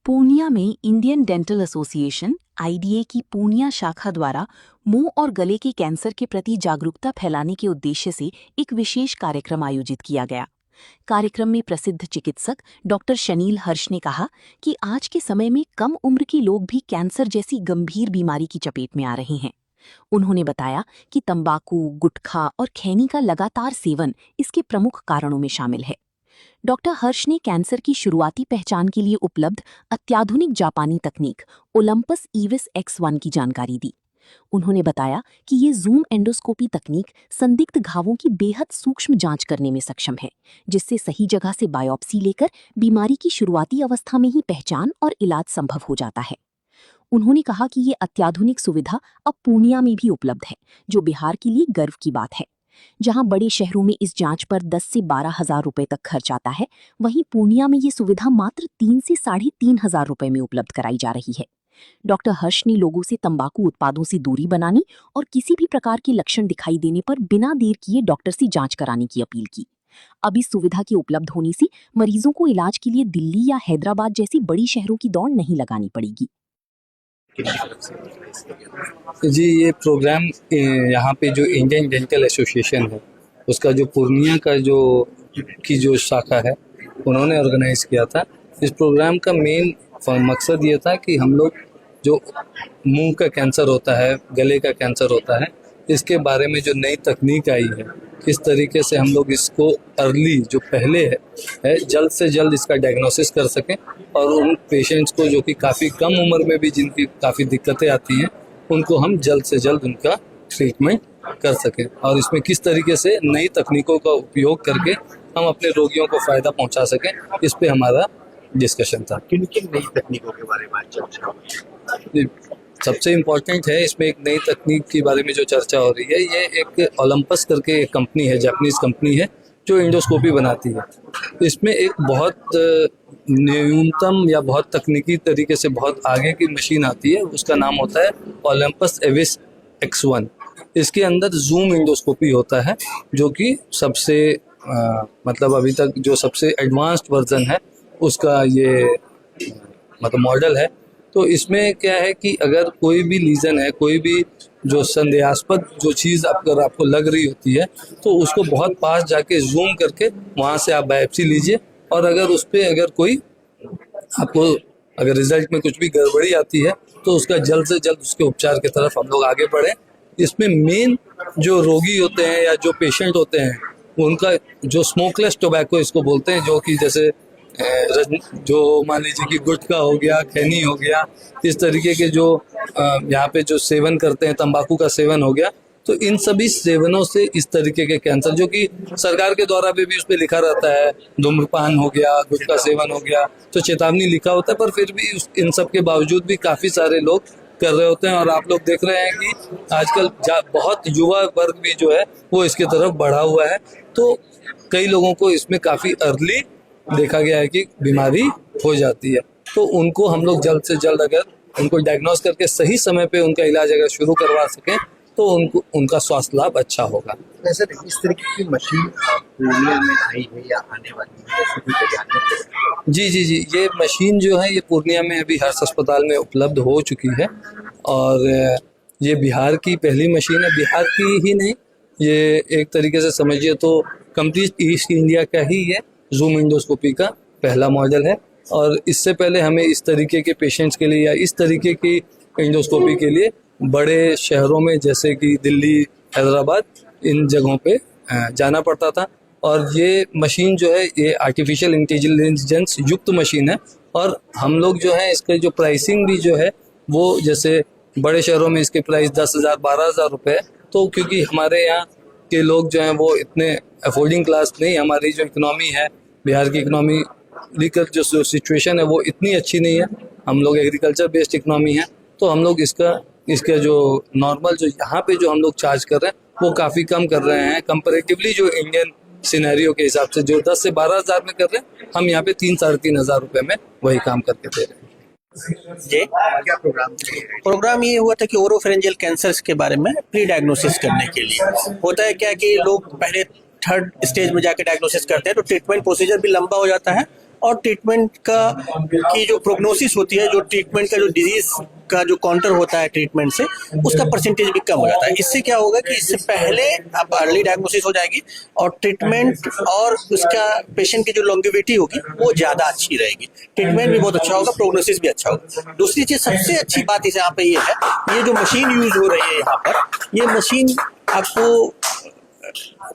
पूर्णिया में Indian dental association IDA की पूर्णिया शाखा द्वारा मुंह और गले के कैंसर के प्रति जागरूकता फैलाने के उद्देश्य से एक विशेष कार्यक्रम आयोजित किया गया। कार्यक्रम में प्रसिद्ध चिकित्सक डॉक्टर शनील हर्ष ने कहा कि आज के समय में कम उम्र के लोग भी कैंसर जैसी गंभीर बीमारी की चपेट में आ रहे हैं। उन्होंने बताया कि तंबाकू, गुटखा और खैनी का लगातार सेवन इसके प्रमुख कारणों में शामिल है। डॉक्टर हर्ष ने कैंसर की शुरुआती पहचान के लिए उपलब्ध अत्याधुनिक जापानी तकनीक ओलंपस ईविस X1 की जानकारी दी। उन्होंने बताया कि ये जूम एंडोस्कोपी तकनीक संदिग्ध घावों की बेहद सूक्ष्म जांच करने में सक्षम है, जिससे सही जगह से बायोप्सी लेकर बीमारी की शुरुआती अवस्था में ही पहचान और इलाज संभव हो जाता है। उन्होंने कहा कि ये अत्याधुनिक सुविधा अब पूर्णिया में भी उपलब्ध है, जो बिहार के लिए गर्व की बात है। जहां बड़े शहरों में इस जांच पर 10 से 12 हजार रुपए तक खर्च आता है, वहीं पूर्णिया में ये सुविधा मात्र 3 से 3.5 हजार रुपए में उपलब्ध कराई जा रही है। डॉक्टर हर्ष ने लोगों से तंबाकू उत्पादों से दूरी बनानी और किसी भी प्रकार के लक्षण दिखाई देने पर बिना देर किए डॉक्टर से जांच कराने की अपील की। अब इस सुविधा के उपलब्ध होने से मरीजों को इलाज के लिए दिल्ली या हैदराबाद जैसी बड़ी शहरों की दौड़ नहीं लगानी पड़ेगी। जी, ये प्रोग्राम यहाँ पे जो इंडियन डेंटल एसोसिएशन है उसका जो पूर्णिया का जो शाखा है उन्होंने ऑर्गेनाइज किया था। इस प्रोग्राम का मेन मकसद ये था कि हम लोग जो मुंह का कैंसर होता है, गले का कैंसर होता है, इसके बारे में जो नई तकनीक आई है, किस तरीके से हम लोग इसको अर्ली जो पहले है जल्द से जल्द इसका डायग्नोसिस कर सकें और उन पेशेंट्स को जो कि काफ़ी कम उम्र में भी जिनकी काफ़ी दिक्कतें आती हैं उनको हम जल्द से जल्द उनका ट्रीटमेंट कर सकें और इसमें किस तरीके से नई तकनीकों का उपयोग करके हम अपने रोगियों को फ़ायदा पहुंचा सकें, इस पे हमारा डिस्कशन था। किन किन नई तकनीकों के बारे में चर्चा हुई? सबसे इम्पोर्टेंट है इसमें एक नई तकनीक के बारे में जो चर्चा हो रही है, ये एक ओलंपस करके एक कंपनी है, जापानीज कंपनी है जो एंडोस्कोपी बनाती है। इसमें एक बहुत न्यूनतम या बहुत तकनीकी तरीके से बहुत आगे की मशीन आती है, उसका नाम होता है ओलंपस ईविस X1। इसके अंदर जूम एंडोस्कोपी होता है जो कि सबसे मतलब अभी तक जो सबसे एडवांस्ड वर्जन है उसका ये मतलब मॉडल है। तो इसमें क्या है कि अगर कोई भी लीजन है, कोई भी जो संदेहास्पद जो चीज़ अगर आपको लग रही होती है तो उसको बहुत पास जाके जूम करके वहाँ से आप बायोप्सी लीजिए और अगर उस पर अगर कोई आपको अगर रिजल्ट में कुछ भी गड़बड़ी आती है तो उसका जल्द से जल्द उसके उपचार की तरफ हम लोग आगे बढ़ें। इसमें मेन जो रोगी होते हैं या जो पेशेंट होते हैं उनका जो स्मोकलेस टोबैको इसको बोलते हैं, जो कि जैसे जो मान लीजिए कि गुटखा हो गया, खैनी हो गया, इस तरीके के जो यहाँ पे जो सेवन करते हैं, तंबाकू का सेवन हो गया, तो इन सभी सेवनों से इस तरीके के कैंसर जो कि सरकार के द्वारा भी उस पर लिखा रहता है, धूम्रपान हो गया, गुटखा सेवन हो गया, तो चेतावनी लिखा होता है, पर फिर भी इन सब के बावजूद भी काफ़ी सारे लोग कर रहे होते हैं। और आप लोग देख रहे हैं कि आजकल बहुत युवा वर्ग भी जो है वो इसके तरफ बढ़ा हुआ है। तो कई लोगों को इसमें काफ़ी अर्ली देखा गया है कि बीमारी हो जाती है, तो उनको हम लोग जल्द से जल्द अगर उनको डायग्नोस करके सही समय पे उनका इलाज अगर शुरू करवा सकें तो उनका स्वास्थ्य लाभ अच्छा होगा। वैसे इस तरीके की मशीन पूर्णिया में आई है या आने वाली है? जी, ये मशीन जो है ये पूर्णिया में अभी हर्ष अस्पताल में उपलब्ध हो चुकी है और ये बिहार की पहली मशीन है। बिहार की ही नहीं, ये एक तरीके से समझिए तो कंप्लीट ईस्ट इंडिया का ही ये जूम एंडोस्कोपी का पहला मॉडल है। और इससे पहले हमें इस तरीके के पेशेंट्स के लिए या इस तरीके की एंडोस्कोपी के लिए बड़े शहरों में जैसे कि दिल्ली, हैदराबाद, इन जगहों पे जाना पड़ता था। और ये मशीन जो है ये आर्टिफिशियल इंटेलिजेंस युक्त मशीन है और हम लोग जो है इसका जो प्राइसिंग भी जो है वो जैसे बड़े शहरों में इसके प्राइस 10,000 12,000 रुपये है। तो क्योंकि हमारे यहाँ के लोग जो हैं वो इतने अफोर्डिंग क्लास नहीं, हमारी जो इकोनॉमी है, बिहार की इकोनॉमी लेकर जो सिचुएशन है वो इतनी अच्छी नहीं है, हम लोग एग्रीकल्चर बेस्ड इकोनॉमी है, तो हम लोग इसका जो नॉर्मल जो यहाँ पे जो हम लोग चार्ज कर रहे हैं वो काफ़ी कम कर रहे हैं कंपैरेटिवली जो इंडियन सिनेरियो के हिसाब से। जो 10 से 12 हज़ार में कर रहे हैं, हम यहाँ पे 3-3.5 हज़ार रुपये में वही काम करके दे रहे हैं। जी, क्या प्रोग्राम ये हुआ था कि ओरोफेरेंजियल कैंसर के बारे में प्री डायग्नोसिस करने के लिए। होता है क्या कि लोग पहले 3rd स्टेज में जाके डायग्नोसिस करते हैं तो ट्रीटमेंट प्रोसीजर भी लंबा हो जाता है और ट्रीटमेंट का की जो प्रोग्नोसिस होती है, जो ट्रीटमेंट का जो डिजीज का जो काउंटर होता है ट्रीटमेंट से, उसका परसेंटेज भी कम हो जाता है। इससे क्या होगा कि इससे पहले आप अर्ली डायग्नोसिस हो जाएगी और ट्रीटमेंट और उसका पेशेंट की जो लॉन्गेविटी होगी वो ज़्यादा अच्छी रहेगी। ट्रीटमेंट भी बहुत अच्छा होगा, प्रोग्नोसिस भी अच्छा होगा। दूसरी चीज़, सबसे अच्छी बात इस यहाँ पे ये है, ये जो मशीन यूज हो रही है यहाँ पर, ये मशीन आपको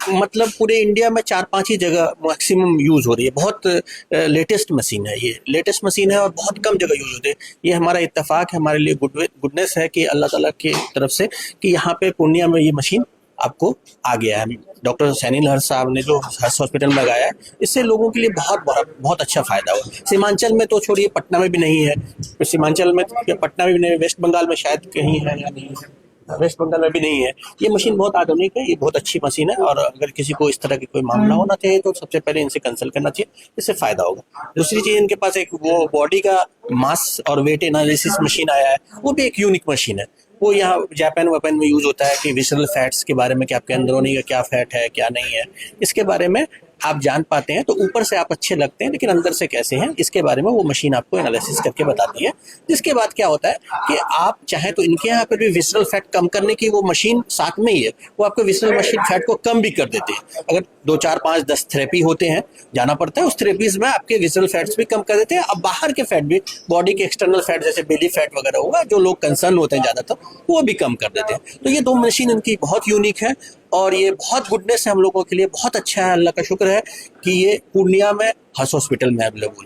मतलब पूरे इंडिया में 4-5 ही जगह मैक्सिमम यूज हो रही है। बहुत लेटेस्ट मशीन है, ये लेटेस्ट मशीन है और बहुत कम जगह यूज होती है। ये हमारा इत्तेफाक है, हमारे लिए गुडनेस है कि अल्लाह ताला की तरफ से कि यहाँ पे पूर्णिया में ये मशीन आपको आ गया है। डॉक्टर सैनी लहर साहब ने जो हर्ष हॉस्पिटल में लगाया है, इससे लोगों के लिए बहुत बहुत बहुत अच्छा फायदा हुआ। सीमांचल में तो छोड़िए, पटना में भी नहीं है, सीमांचल में पटना में भी नहीं, वेस्ट बंगाल में शायद कहीं है या नहीं है, वेस्ट बंगाल में भी नहीं है। ये मशीन बहुत आधुनिक है, ये बहुत अच्छी मशीन है और अगर किसी को इस तरह की कोई मामला होना चाहिए तो सबसे पहले इनसे कंसल्ट करना चाहिए, इससे फायदा होगा। दूसरी चीज, इनके पास एक वो बॉडी का मास और वेट एनालिसिस मशीन आया है, वो भी एक यूनिक मशीन है। वो यहाँ जापान वापान में यूज होता है कि विसरल फैट्स के बारे में, कि आपके अंदरूनी का क्या फैट है क्या नहीं है, इसके बारे में आप जान पाते हैं। तो ऊपर से आप अच्छे लगते हैं लेकिन अंदर से कैसे हैं, इसके बारे में वो मशीन आपको एनालिसिस करके बताती है। जिसके बाद क्या होता है कि आप चाहे तो इनके यहाँ पर भी विसरल फैट कम करने की वो मशीन साथ में ही है, वो आपको विसरल मशीन फैट को कम भी कर देते हैं। अगर 2, 4, 5, 10 थेरेपी होते हैं, जाना पड़ता है, उस थेरेपीज में आपके विसरल फैट्स भी कम कर देते हैं। अब बाहर के फैट भी, बॉडी के एक्सटर्नल फैट जैसे बेली फैट वगैरह होगा, जो लोग कंसर्न होते हैं ज़्यादातर, वो भी कम कर देते हैं। तो ये 2 मशीन इनकी बहुत यूनिक है और ये बहुत गुडनेस है हम लोगों के लिए, बहुत अच्छा है। अल्लाह का शुक्र है कि ये पूर्णिया में हर्ष हॉस्पिटल में अवेलेबल।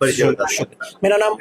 परिचय बता। मेरा नाम